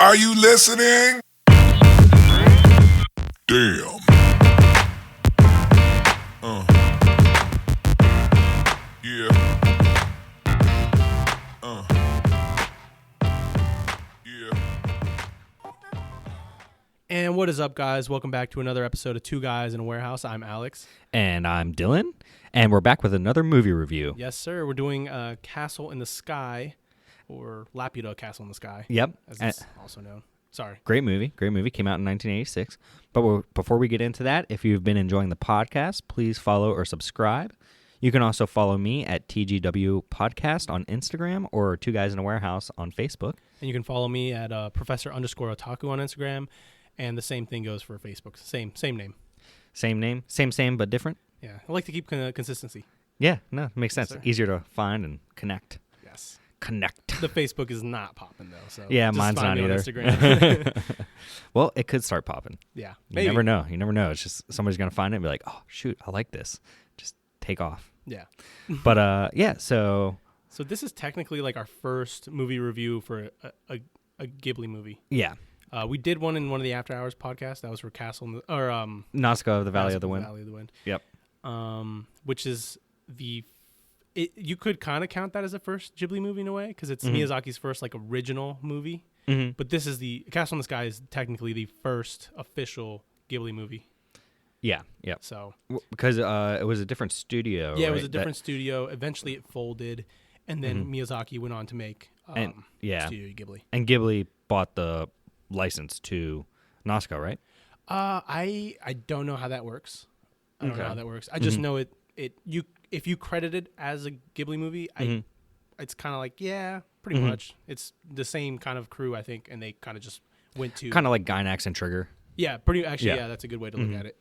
Are you listening? Damn. Yeah. Yeah. And what is up, guys? Welcome back to another episode of Two Guys in a Warehouse. I'm Alex. And I'm Dylan, and we're back with another movie review. Yes, sir. We're doing Castle in the Sky, or Laputa Castle in the Sky. Yep. As it's also known. Sorry. Great movie. Came out in 1986. But before we get into that, if you've been enjoying the podcast, please follow or subscribe. You can also follow me at TGW Podcast on Instagram or Two Guys in a Warehouse on Facebook. And you can follow me at Professor_Otaku on Instagram. And the same thing goes for Facebook. Same name. Same name? Same, but different? Yeah. I like to keep consistency. Yeah, no, it makes sense. Yes, Easier to find and connect. Yes. Connect. The Facebook is not popping, though. So yeah, just mine's find not me on either. Instagram. Well, it could start popping. Yeah. You Maybe. never know. It's just somebody's going to find it and be like, oh, shoot, I like this. Just take off. Yeah. But, yeah, so this is technically like our first movie review for a Ghibli movie. yeah. We did one in one of the After Hours podcasts. That was for Castle in the, or Nazca of the Valley of the Wind. Valley of the Wind. Yep. Which is you could kind of count that as a first Ghibli movie in a way because it's Miyazaki's first like original movie. Mm-hmm. But this is the Castle in the Sky is technically the first official Ghibli movie. Yeah. Yep. So Because it was a different studio. yeah, it was right? a different studio. Eventually, it folded, and then Miyazaki went on to make Studio Ghibli. And Ghibli bought the license to Nazca, right? I don't know how that works. I don't know how that works. I just know if you credit it as a Ghibli movie, it's kind of like pretty much it's the same kind of crew, I think, and they kind of just went to Kind of like Gainax and Trigger. yeah, that's a good way to look at it.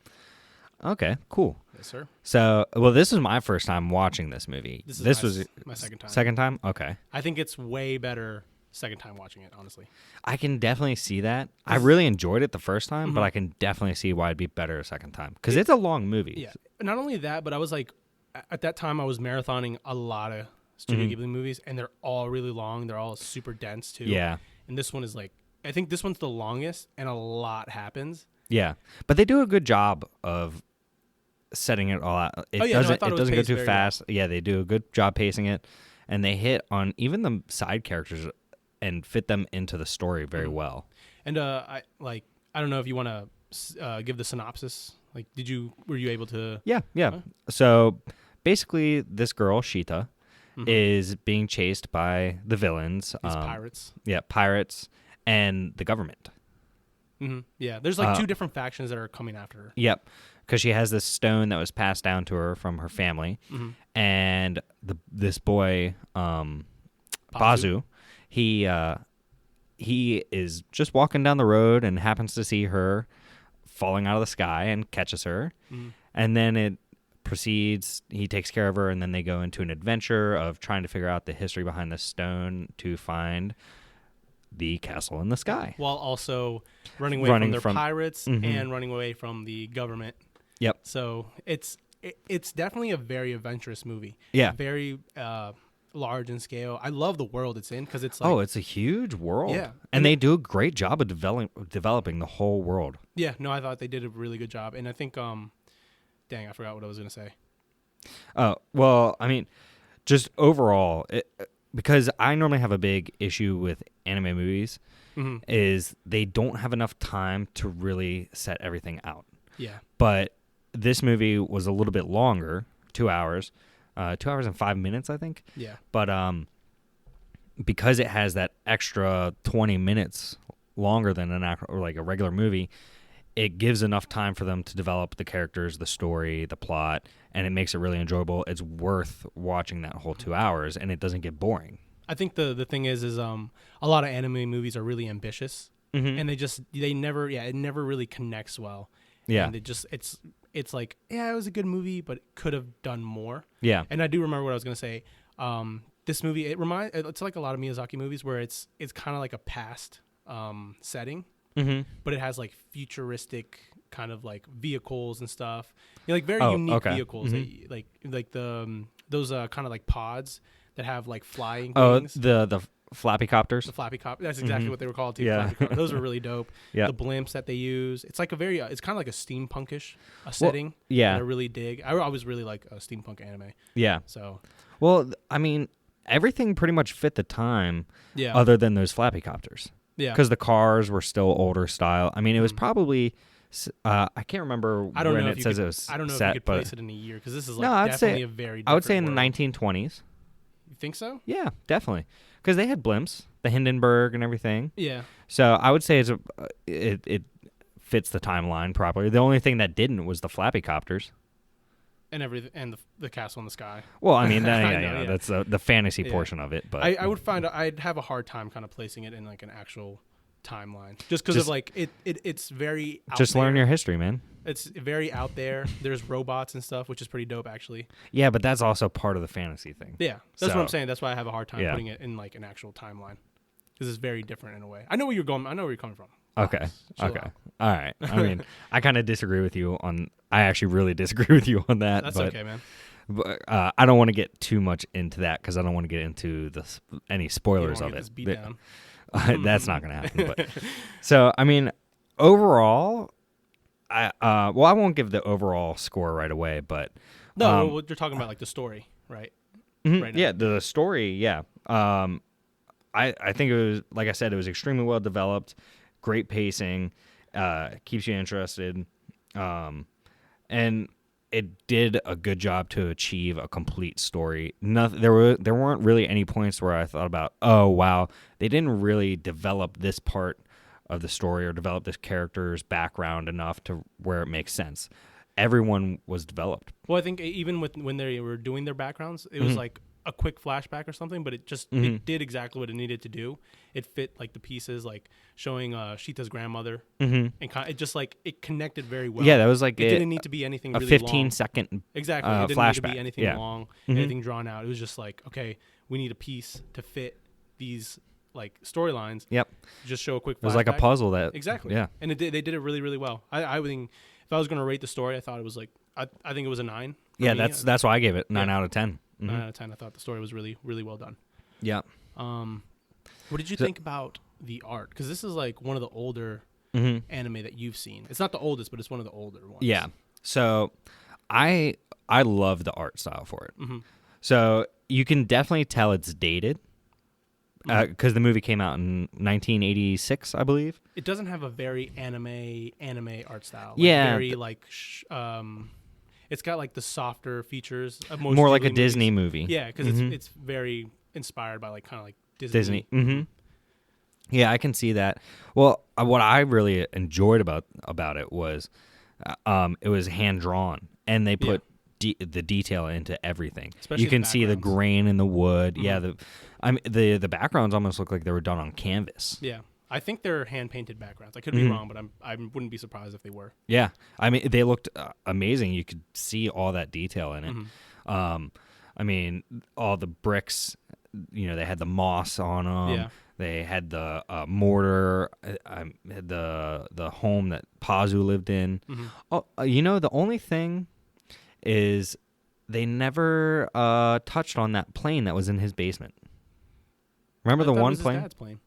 Okay, cool. Yes, sir. So, this is my first time watching this movie. This was my second time. Second time? Okay. I think it's way better second time watching it, honestly. I can definitely see that. I really enjoyed it the first time, but I can definitely see why it'd be better a second time because it's a long movie. Yeah. Not only that, but I was like, at that time, I was marathoning a lot of Studio Ghibli movies, and they're all really long. They're all super dense, too. Yeah. And this one is like, I think this one's the longest, and a lot happens. Yeah. But they do a good job of setting it all out. It doesn't go too fast. Well. Yeah, they do a good job pacing it, and they hit on even the side characters and fit them into the story very well. And I don't know if you want to give the synopsis. Like, were you able to? Yeah. Huh? So basically, this girl Shita is being chased by the villains. These pirates. Yeah, pirates and the government. Mm-hmm. Yeah, there's like two different factions that are coming after her. Yep, because she has this stone that was passed down to her from her family, and this boy Bazu. He is just walking down the road and happens to see her falling out of the sky and catches her. And then it proceeds, he takes care of her, and then they go into an adventure of trying to figure out the history behind the stone to find the castle in the sky. While also running away from pirates and running away from the government. Yep. So it's definitely a very adventurous movie. Yeah. Very large in scale. I love the world it's in because it's like it's a huge world. Yeah, and they do a great job of developing the whole world. Yeah, no, I thought they did a really good job, and I think I forgot what I was gonna say. Well, I mean, just overall, because I normally have a big issue with anime movies, is they don't have enough time to really set everything out. Yeah, but this movie was a little bit longer, 2 hours. 2 hours and 5 minutes, I think. Yeah. But because it has that extra 20 minutes longer than a regular movie, it gives enough time for them to develop the characters, the story, the plot, and it makes it really enjoyable. It's worth watching that whole 2 hours, and it doesn't get boring. I think the thing is a lot of anime movies are really ambitious, and it never really connects well. Yeah. And it's like, yeah, it was a good movie, but it could have done more. Yeah. And I do remember what I was going to say. This movie, it's like a lot of Miyazaki movies where it's kind of like a past setting, but it has like futuristic kind of like vehicles and stuff. Like very unique vehicles, like those kind of like pods that have like flying things. The flappy copters. The flappy cop. That's exactly what they were called too. Yeah. Flappy cop. Those were really dope. Yeah. The blimps that they use. It's like a very. It's kind of like a steampunkish setting. yeah. That I really dig. I always really like a steampunk anime. Yeah. So. Well, I mean, everything pretty much fit the time. Yeah. Other than those flappy copters. Yeah. Because the cars were still older style. I mean, it was probably. I can't remember I don't when know it if says you it could, was I don't know set, if you could but place it in a year because this is like No, I'd definitely say- a very. I would say in different the world. 1920s. You think so? Yeah, definitely. Because they had blimps, the Hindenburg and everything. Yeah. So I would say it fits the timeline properly. The only thing that didn't was the flappy copters. And everything, and the castle in the sky. Well, I mean, I yeah, know, yeah. that's the fantasy Yeah. portion of it. But I would find I'd have a hard time kind of placing it in like an actual timeline just because of Just- like it's very out just learn there. your history, man. It's very out there. There's robots and stuff, which is pretty dope actually. Yeah, but that's also part of the fantasy thing. Yeah, that's what I'm So- saying. That's why I have a hard time Yeah. putting it in like an actual timeline because it's very different in a way. I know where you're going. I know where you're coming from. Okay. Chill Okay. out. All right. I mean, I kind of disagree with you on. I actually really disagree with you on that. That's but, okay, man. But I don't want to get too much into that because I don't want to get into any You don't spoilers wanna of get it. this beat down. That's not going to happen. But so I mean, overall, I won't give the overall score right away, but No, well, you're talking about like the story, right? Right now. yeah, the story, yeah. I think it was, like I said, it was extremely well developed, great pacing, keeps you interested, and it did a good job to achieve a complete story. Nothing, there weren't really any points where I thought about, oh wow, they didn't really develop this part of the story or develop this character's background enough to where it makes sense. Everyone was developed. Well, I think even when they were doing their backgrounds, it Mm-hmm. was like a quick flashback or something, but it just it did exactly what it needed to do. It fit like the pieces, like showing Sheeta's grandmother, and it just like it connected very well. Yeah, that was like it didn't need to be anything a really 15-second Exactly, it didn't need to flashback. be anything Yeah. long, anything drawn out. It was just like, okay, we need a piece to fit these like storylines. Yep. Just show a quick. It was like a flashback. puzzle that Exactly. Yeah. And they did it really, really well. I would think if I was going to rate the story, I thought it was like I think it was a 9. for Yeah, me. that's why I gave it 9 Yeah. out of 10. 9 out of 10. I thought the story was really, really well done. Yeah. What did you think about the art? Because this is like one of the older anime that you've seen. It's not the oldest, but it's one of the older ones. Yeah. So I love the art style for it. So you can definitely tell it's dated because the movie came out in 1986, I believe. It doesn't have a very anime art style. Like Yeah. Very like it's got like the softer features of most More like Ghibli a Disney movies. movie. Yeah, because it's very inspired by like kind of like Disney. Yeah, I can see that. Well, what I really enjoyed about it was it was hand drawn, and they put the detail into everything. Especially you can the see the backgrounds. grain in the wood. Yeah, the backgrounds almost look like they were done on canvas. Yeah. I think they're hand painted backgrounds. I could be wrong, but I wouldn't be surprised if they were. Yeah, I mean they looked amazing. You could see all that detail in it. I mean, all the bricks. You know, they had the moss on them. Yeah. They had the mortar. Had the home that Pazu lived in. Oh, you know, the only thing is they never touched on that plane that was in his basement. Remember I the thought it one was his plane? dad's plane.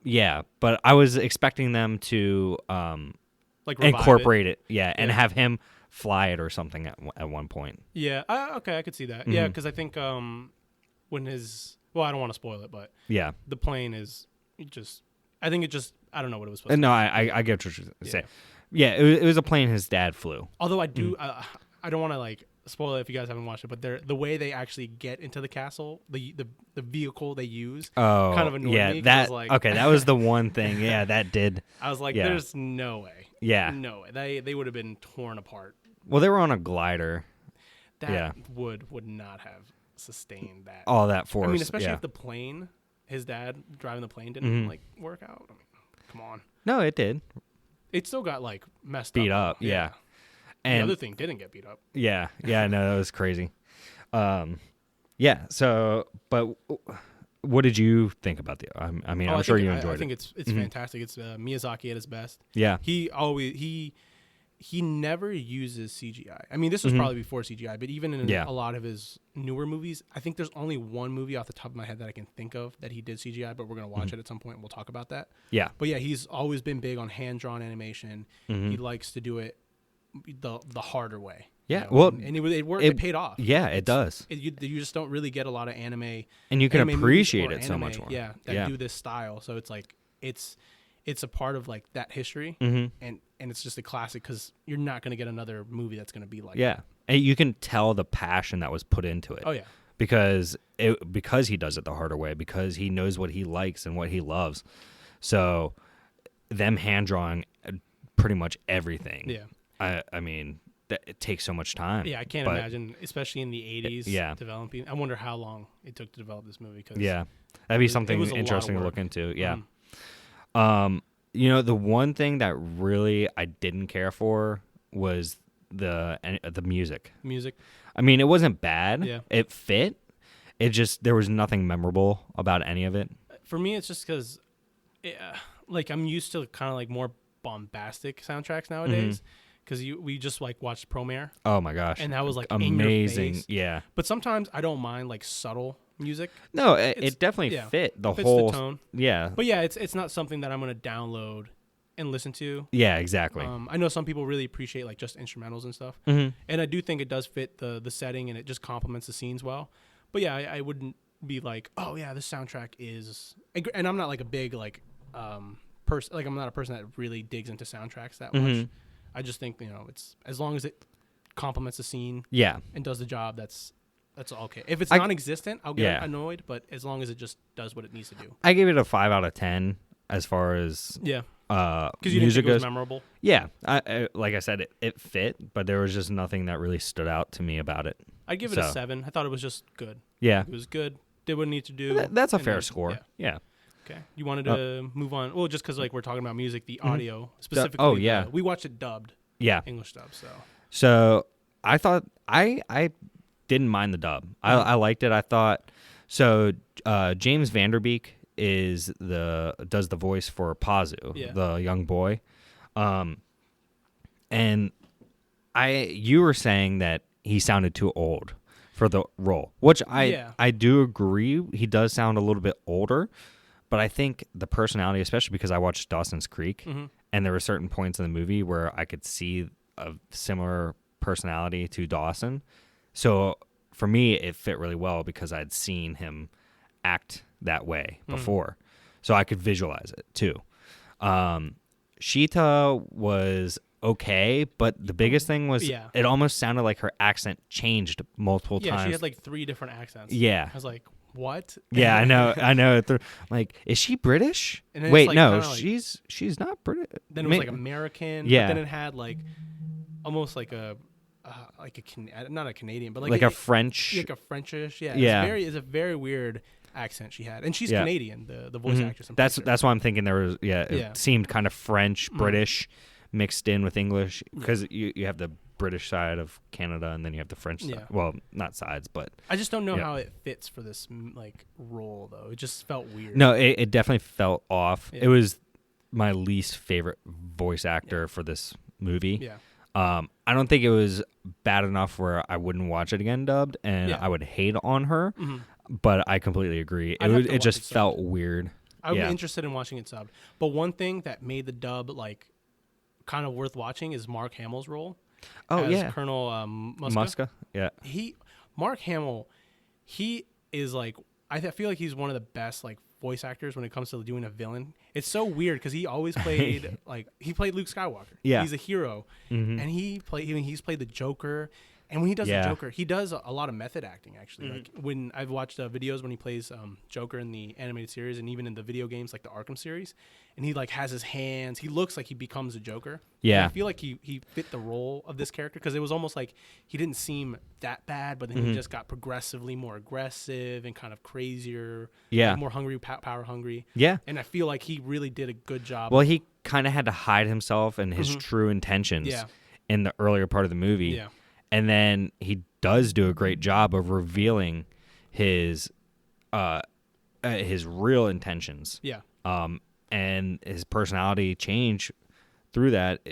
Yeah, but I was expecting them to Like revive incorporate it. Yeah, and Yeah. have him fly it or something at one point. Yeah. Okay, I could see that. Yeah, because I think when his I don't want to spoil it, but Yeah. the plane is just. I think it just. I don't know what it was supposed to. No, I get what you're Yeah. saying. Yeah, it was a plane his dad flew. Although I do, I don't want to like spoil it if you guys haven't watched it, but the way they actually get into the castle, the vehicle they use, Oh, kind of annoyed yeah, me. 'Cause I that was like, okay. That was the one thing. Yeah, that did. I was like, Yeah. there's no way. Yeah. No way. They would have been torn apart. Well, they were on a glider. That Yeah. would not have sustained that. All that force. I mean, especially yeah. if the plane, his dad driving the plane didn't like work out. I mean, come on. No, it did. It still got like messed Beat up. up. Yeah. The And other thing didn't get beat up. yeah, no, that was crazy. Yeah. So, but what did you think about the? I mean, I'm sure you enjoyed I think it. it's fantastic. It's Miyazaki at his best. Yeah. He he never uses CGI. I mean, this was probably before CGI, but even in a lot of his newer movies, I think there's only one movie off the top of my head that I can think of that he did CGI, but we're going to watch it at some point and we'll talk about that. Yeah. But yeah, he's always been big on hand-drawn animation. He likes to do it the harder way. Yeah, You know? well, and it worked. It paid off. Yeah, it does. You just don't really get a lot of anime, and you can anime appreciate movies it or so anime, much more. Yeah, that do this style. So it's like it's a part of like that history, and it's just a classic because you're not going to get another movie that's going to be like Yeah, and you can tell the passion that was put into it. Oh yeah, because he does it the harder way, because he knows what he likes and what he loves. So them hand drawing pretty much everything. Yeah, I mean. It takes so much time. Yeah, I can't imagine, especially in the 80s, developing. I wonder how long it took to develop this movie. Cause yeah, that'd be something interesting to look into. Yeah. You know, the one thing that really I didn't care for was the music. Music. I mean, it wasn't bad. Yeah. It fit. It just, there was nothing memorable about any of it. For me, it's just because, like, I'm used to kind of like more bombastic soundtracks nowadays. Because we just like watched Premiere. Oh my gosh. And that was like amazing. In your face. Yeah. But sometimes I don't mind like subtle music. No, it definitely fit the whole the tone. Yeah. But yeah, it's not something that I'm gonna download and listen to. Yeah, exactly. I know some people really appreciate like just instrumentals and stuff. And I do think it does fit the setting and it just complements the scenes well. But yeah, I wouldn't be like, oh yeah, this soundtrack is, and I'm not like a big like person, like I'm not a person that really digs into soundtracks that much. I just think, you know, it's as long as it complements the scene, and does the job, that's okay. If it's non-existent, I'll get annoyed. But as long as it just does what it needs to do, I give it a 5 out of 10 as far as because music you didn't think it was goes. memorable. Yeah, I like I said, it fit, but there was just nothing that really stood out to me about it. I'd give it a 7. I thought it was just good. Yeah, it was good. Did what it needed to do. That's a fair score. Yeah. Okay, you wanted to move on. Well, just because like we're talking about music, the audio specifically. We watched it dubbed. Yeah, English dub. So I thought I didn't mind the dub. I liked it. I thought so. James Vanderbeek does the voice for Pazu, the young boy. And you were saying that he sounded too old for the role, which I do agree. He does sound a little bit older. But I think the personality, especially because I watched Dawson's Creek, and there were certain points in the movie where I could see a similar personality to Dawson. So for me, it fit really well because I'd seen him act that way before. So I could visualize it too. Sheeta was okay, but the biggest thing was it almost sounded like her accent changed multiple times. Yeah, she had like 3 different accents. Yeah. I was like, what? Yeah, I know. Like, is she British? Wait, like, no, she's not British. Then it was like American. Yeah. But then it had like almost like not a Canadian, but like a French, like a Frenchish. Yeah. Yeah. It's a very weird accent she had, and she's Canadian. The voice actress. That's why I'm thinking there was. It seemed kind of French, British, mixed in with English because you have the British side of Canada and then you have the French side. Well, not sides, but I just don't know how it fits for this like role though. It just felt weird. No, it definitely felt off. It was my least favorite voice actor for this movie. Yeah. I don't think it was bad enough where I wouldn't watch it again dubbed and I would hate on her, but I completely agree. It just felt weird. I would be interested in watching it subbed. But one thing that made the dub like kind of worth watching is Mark Hamill's role. As Colonel Muska. Yeah. Mark Hamill, he is like, I feel like he's one of the best like voice actors when it comes to doing a villain. It's so weird because he always played he played Luke Skywalker. Yeah. He's a hero. And he's played the Joker. And when he does the Joker, he does a lot of method acting, actually. Like when I've watched videos when he plays Joker in the animated series and even in the video games like the Arkham series, and he like has his hands. He looks like he becomes a Joker. Yeah. And I feel like he fit the role of this character because it was almost like he didn't seem that bad, but then he just got progressively more aggressive and kind of crazier. Yeah. Like more hungry, power hungry. Yeah. And I feel like he really did a good job. Well, he kind of had to hide himself and his true intentions in the earlier part of the movie. Yeah. And then he does do a great job of revealing his real intentions. Yeah. And his personality change through that.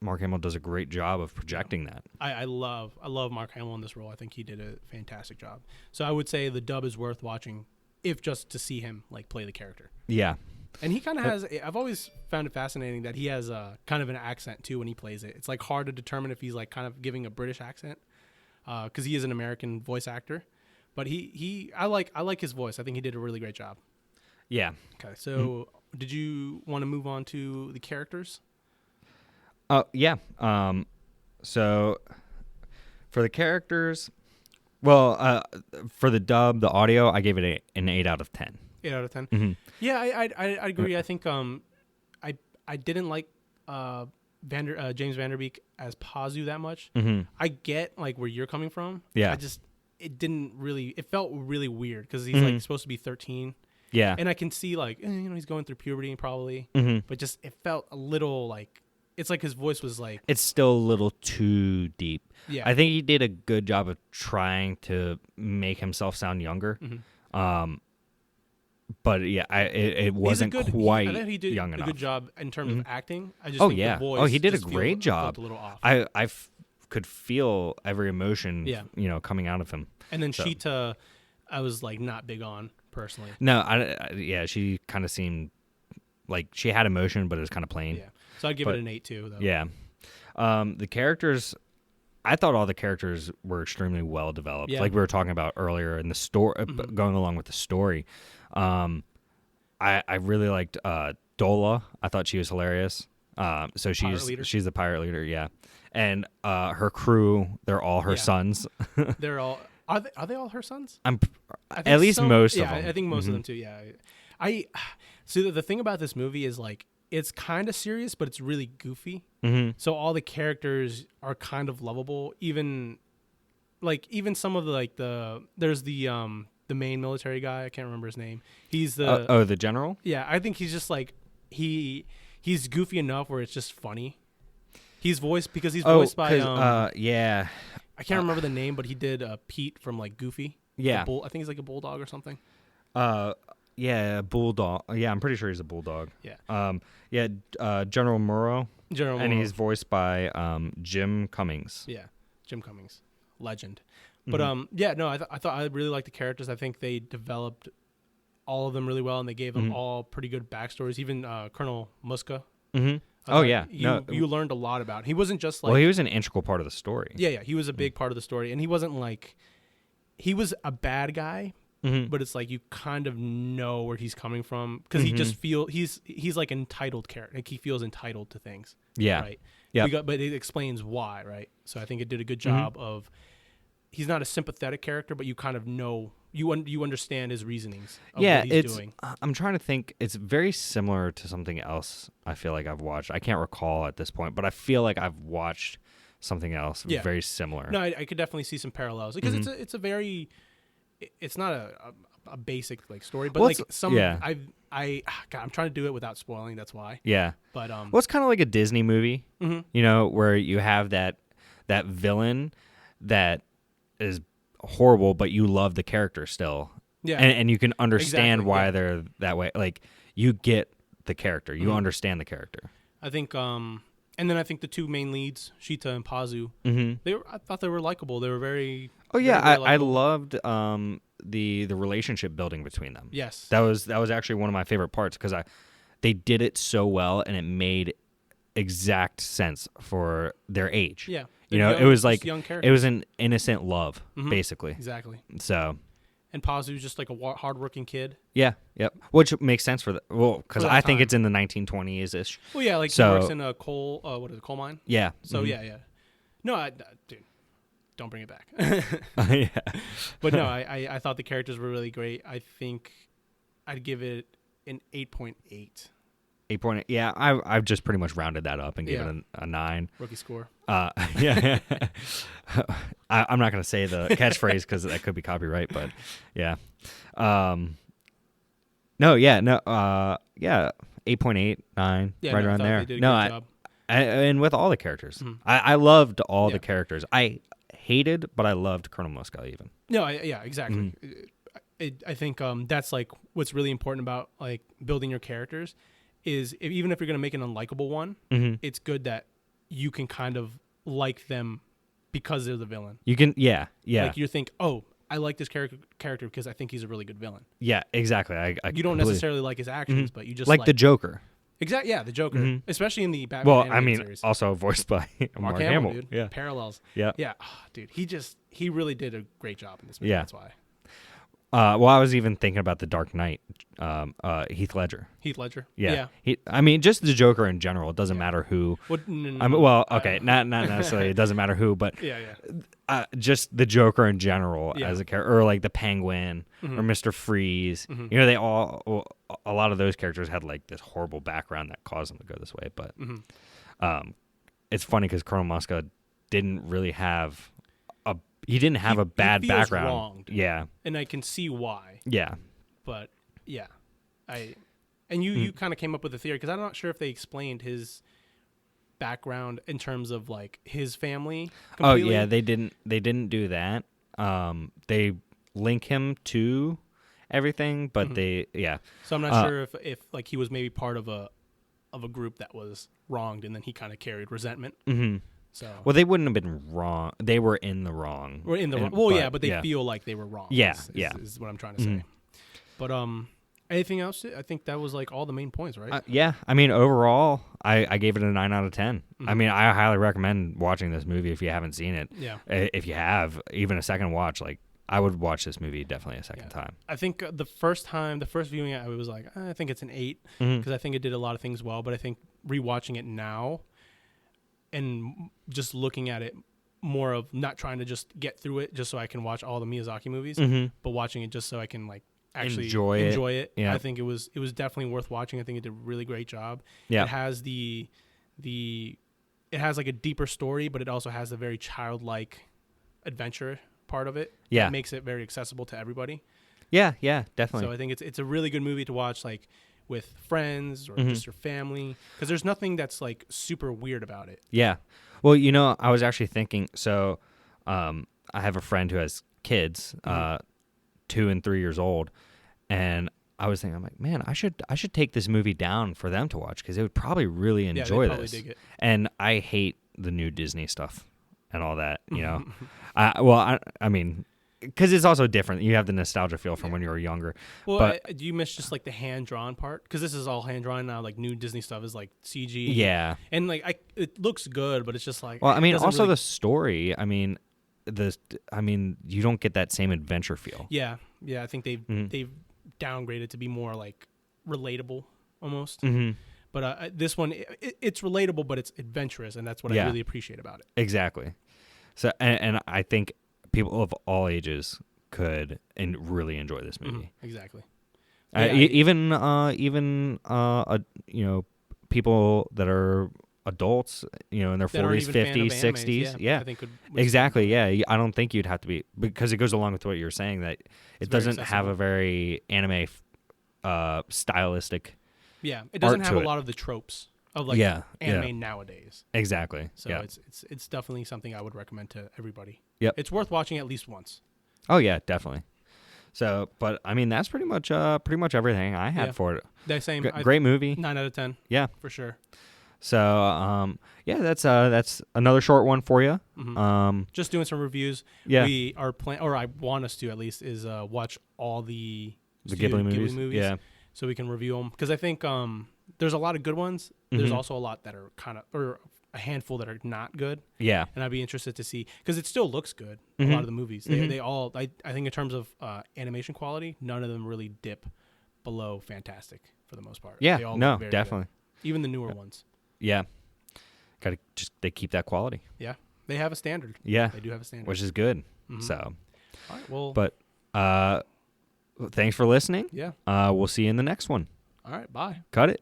Mark Hamill does a great job of projecting that. I love Mark Hamill in this role. I think he did a fantastic job. So I would say the dub is worth watching, if just to see him like play the character. Yeah. And he kind of has. I've always found it fascinating that he has kind of an accent too when he plays it. It's like hard to determine if he's like kind of giving a British accent, because he is an American voice actor. But I like his voice. I think he did a really great job. Yeah. Okay, so did you want to move on to the characters? Oh, yeah. So for the characters, well, for the dub, the audio, I gave it an 8 out of 10. 8 out of 10. Mm-hmm. Yeah, I agree. I think I didn't like James Vanderbeek as Pazu that much. Mm-hmm. I get like where you're coming from. Yeah. It felt really weird because he's like supposed to be 13. Yeah. And I can see like, he's going through puberty probably, but just, it felt a little like, it's like his voice was like, It's still a little too deep. Yeah. I think he did a good job of trying to make himself sound younger. But yeah, it wasn't quite I think he did young a enough. good job in terms of acting. I just Oh think yeah. the voice Oh, he did a just great job. felt a little off. I could feel every emotion, Yeah. coming out of him. And then So. Sheeta, I was like not big on personally. No, yeah, she kind of seemed like she had emotion, but it was kind of plain. Yeah. So I'd give it an 8 too, though. Yeah. The characters, I thought all the characters were extremely well developed. Yeah. Like we were talking about earlier in the story, going along with the story. I really liked Dola. I thought she was hilarious. So she's the pirate leader, yeah. And her crew, they're all her sons. They're all are they all her sons? I think at least most of them. Yeah, I think most of them too. Yeah. I see the thing about this movie is like it's kind of serious, but it's really goofy. So all the characters are kind of lovable. Even some of there's the main military guy. I can't remember his name. He's the the general. Yeah, I think he's just like he's goofy enough where it's just funny. He's voiced by yeah. I can't remember the name, but he did Pete from like Goofy. Yeah, I think he's like a bulldog or something. Yeah, bulldog. Yeah, I'm pretty sure he's a bulldog. Yeah. General Murrow. General and Murrow. he's voiced by Jim Cummings. Yeah, Jim Cummings, legend. But I thought I really liked the characters. I think they developed all of them really well, and they gave them all pretty good backstories. Even Colonel Muska. You learned a lot about him. He wasn't just like. Well, he was an integral part of the story. Yeah, he was a big part of the story, and he wasn't like. He was a bad guy, but it's like you kind of know where he's coming from because he just he's like entitled character. Like he feels entitled to things. Yeah. Right. Yeah. But it explains why. Right. So I think it did a good job of. He's not a sympathetic character, but you kind of know you understand his reasonings. Of what he's doing. I'm trying to think. It's very similar to something else. I feel like I've watched. I can't recall at this point, but I feel like I've watched something else very similar. No, I could definitely see some parallels because it's a very. It's not a basic like story, but like some. Yeah. I'm trying to do it without spoiling. That's why. Yeah. But well, it's kind of like a Disney movie. Where you have that villain that is horrible, but you love the character still. Yeah. And you can understand why they're that way. Like you get the character. You understand the character. I think and then I think the two main leads, Sheeta and Pazu, I thought they were likable. They were very I loved the relationship building between them. Yes. That was actually one of my favorite parts because they did it so well and it made exact sense for their age. Yeah. It was like young it was an innocent love, basically. Exactly. So, and Pazu's just like a hardworking kid. Yeah, yep. Which makes sense because I think it's in the 1920s ish. Well, yeah, like he works in a coal mine? Yeah. So yeah. No, dude, don't bring it back. Yeah. But no, I thought the characters were really great. I think I'd give it an 8.8. 8.8. Yeah, I've just pretty much rounded that up and gave it a 9. Rookie score. Yeah. I'm not going to say the catchphrase because that could be copyright, but yeah. 8.8, 9, yeah, right around there. They did a good job. And with all the characters. I loved all the characters. I hated, but I loved Colonel Muska even. No, exactly. I think that's like what's really important about like building your characters is even if you're going to make an unlikable one, it's good that you can kind of like them because they're the villain. You can, yeah. Like you think, oh, I like this character because I think he's a really good villain. Yeah, exactly. I You don't completely- necessarily like his actions, but you just like the Joker. exactly, yeah, the Joker, especially in the Batman. Well, I animated mean, series. also voiced by Mark Hamill. dude. Yeah. Parallels. Yeah. Yeah, dude, he really did a great job in this movie. Yeah. That's why. Well, I was even thinking about the Dark Knight, Heath Ledger. Heath Ledger. Yeah. I mean, just the Joker in general. It doesn't matter who. What? I mean, well, okay, not necessarily. It doesn't matter who, but Yeah. just the Joker in general Yeah. as a character, or like the Penguin or Mister Freeze. You know, they all. A lot of those characters had like this horrible background that caused them to go this way. But it's funny because Colonel Muska didn't really have he didn't have a bad he feels background. wronged. Yeah. And I can see why. Yeah. But yeah, you kind of came up with a theory because I'm not sure if they explained his background in terms of like his family. Completely. Oh yeah, they didn't do that. They link him to everything, but So I'm not sure if like he was maybe part of a group that was wronged and then he kind of carried resentment. Mm-hmm. So Well, they wouldn't have been wrong. They were in the wrong. or in the wrong. Well, but they feel like they were wrong. Yeah, is what I'm trying to say. But anything else? I think that was like all the main points, right? Yeah, I mean, overall, I gave it a 9 out of 10. I mean, I highly recommend watching this movie if you haven't seen it. Yeah. If you have, even a second watch, like, I would watch this movie definitely a second time. I think the first viewing, I was like, I think it's an 8 because I think it did a lot of things well. But I think rewatching it now and just looking at it more of not trying to just get through it just so I can watch all the Miyazaki movies, but watching it just so I can like actually enjoy it. Yeah. I think it was definitely worth watching. I think it did a really great job. Yeah. It has it has like a deeper story, but it also has a very childlike adventure part of it. Yeah. That makes it very accessible to everybody. Yeah, definitely. So I think it's a really good movie to watch like with friends or just your family because there's nothing that's like super weird about it. Yeah. Well, you know, I was actually thinking, so I have a friend who has kids, 2 and 3 years old, and I was thinking, I'm like, man, I should take this movie down for them to watch because they would probably really enjoy probably this. dig it. And I hate the new Disney stuff and all that, you know. I mean, because it's also different. You have the nostalgia feel from when you were younger. Well, but do you miss just like the hand drawn part? Because this is all hand drawn now. Like new Disney stuff is like CG. yeah. and like it looks good, but it's just like. Well, I mean, it doesn't also really- the story. I mean, you don't get that same adventure feel. Yeah. I think they've downgraded to be more like relatable almost. Mm-hmm. But this one, it's relatable, but it's adventurous, and that's what I really appreciate about it. Exactly. So, and I think people of all ages could and really enjoy this movie. Exactly. Even you know, people that are adults, you know, in their That aren't 40s, even fan of 50s, animes, 60s. Yeah. I think would Exactly. Yeah. I don't think you'd have to be, because it goes along with what you're saying that it It's very doesn't have accessible. a very anime stylistic. Yeah, it doesn't art have to a it. lot of the tropes of like anime nowadays. Exactly. So yeah. it's definitely something I would recommend to everybody. Yep. It's worth watching at least once. Oh yeah, definitely. So, but I mean, that's pretty much everything I had for it. That same Great movie. 9 out of 10. Yeah. For sure. So, yeah, that's another short one for you. Just doing some reviews. Yeah. We are or I want us to at least is watch all the Ghibli movies. Yeah. So we can review them because I think there's a lot of good ones. There's also a lot that are kind of or a handful that are not good. Yeah. And I'd be interested to see because it still looks good. A lot of the movies, they all. I think in terms of animation quality, none of them really dip below fantastic for the most part. Yeah. They all No, look very definitely. good. Even the newer ones. Yeah. They keep that quality. Yeah, they have a standard. Yeah. They do have a standard. Which is good. So, All right, well, but thanks for listening. yeah. We'll see you in the next one. All right, bye. Cut it.